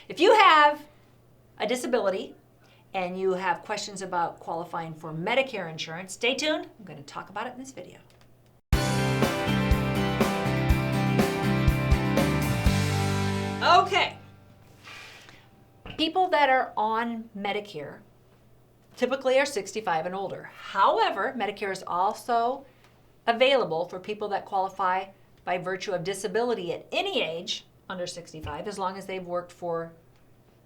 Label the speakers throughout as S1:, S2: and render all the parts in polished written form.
S1: If you have a disability and you have questions about qualifying for Medicare insurance, stay tuned. I'm going to talk about it in this video. Okay. People that are on Medicare typically are 65 and older. However, Medicare is also available for people that qualify by virtue of disability at any age under 65, as long as they've worked for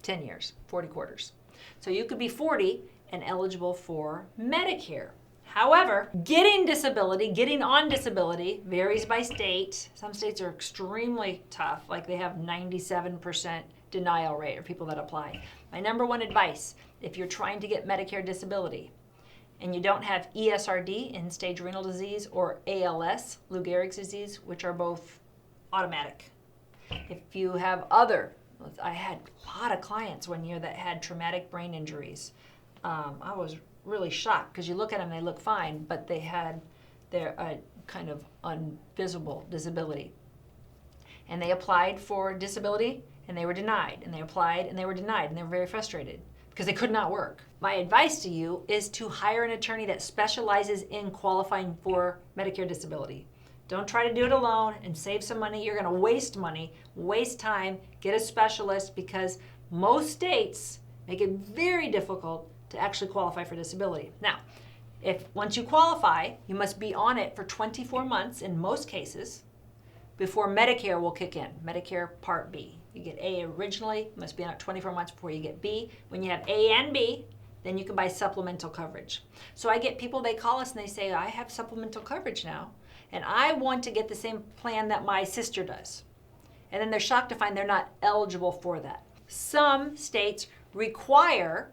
S1: 10 years, 40 quarters. So you could be 40 and eligible for Medicare. However, getting on disability varies by state. Some states are extremely tough, like they have 97% denial rate of people that apply. My number one advice, if you're trying to get Medicare disability and you don't have ESRD, end-stage renal disease, or ALS, Lou Gehrig's disease, which are both automatic. If you have I had a lot of clients one year that had traumatic brain injuries. I was really shocked because you look at them, they look fine, but they're a kind of invisible disability. And they applied for disability and they were denied, and they applied and they were denied, and they were very frustrated because they could not work. My advice to you is to hire an attorney that specializes in qualifying for Medicare disability. Don't try to do it alone and save some money. You're going to waste money, waste time. Get a specialist, because most states make it very difficult to actually qualify for disability. Now, once you qualify, you must be on it for 24 months in most cases before Medicare will kick in, Medicare Part B. You get A originally, you must be on it 24 months before you get B. When you have A and B, then you can buy supplemental coverage. So I get people, they call us and they say, I have supplemental coverage now, and I want to get the same plan that my sister does. And then they're shocked to find they're not eligible for that. Some states require,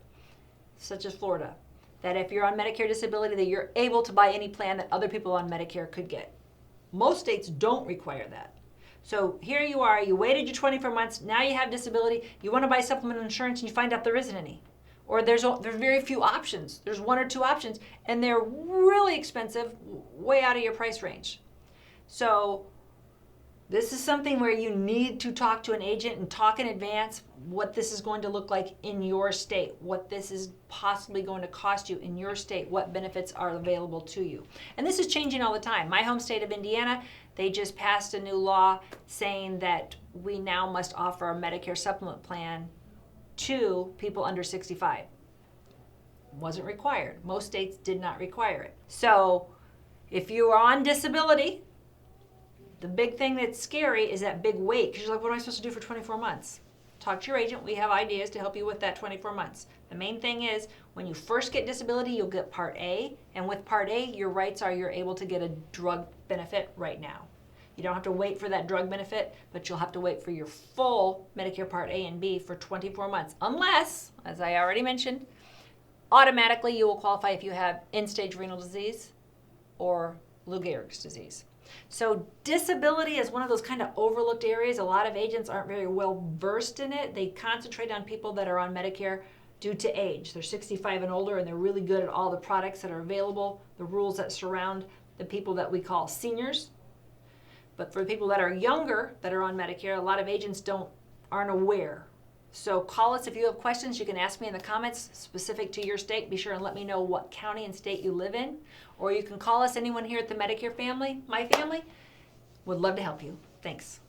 S1: such as Florida, that if you're on Medicare disability, that you're able to buy any plan that other people on Medicare could get. Most states don't require that. So here you are, you waited your 24 months, now you have disability, you want to buy supplemental insurance and you find out there isn't any. Or there's very few options. There's one or two options, and they're really expensive, way out of your price range. So this is something where you need to talk to an agent and talk in advance what this is going to look like in your state, what this is possibly going to cost you in your state, what benefits are available to you. And this is changing all the time. My home state of Indiana, they just passed a new law saying that we now must offer a Medicare supplement plan to people under 65. Wasn't required. Most states did not require it. So if you are on disability, the big thing that's scary is that big wait, because you're like, what am I supposed to do for 24 months? Talk to your agent. We have ideas to help you with that 24 months. The main thing is, when you first get disability, you'll get Part A, and with Part A, your rights are you're able to get a drug benefit right now. You don't have to wait for that drug benefit, but you'll have to wait for your full Medicare Part A and B for 24 months, unless, as I already mentioned, automatically you will qualify if you have end-stage renal disease or Lou Gehrig's disease. So disability is one of those kind of overlooked areas. A lot of agents aren't very well versed in it. They concentrate on people that are on Medicare due to age. They're 65 and older, and they're really good at all the products that are available, the rules that surround the people that we call seniors. But for people that are younger, that are on Medicare, a lot of agents aren't aware. So call us if you have questions. You can ask me in the comments specific to your state. Be sure and let me know what county and state you live in. Or you can call us, anyone here at the Medicare family, my family. Would love to help you. Thanks.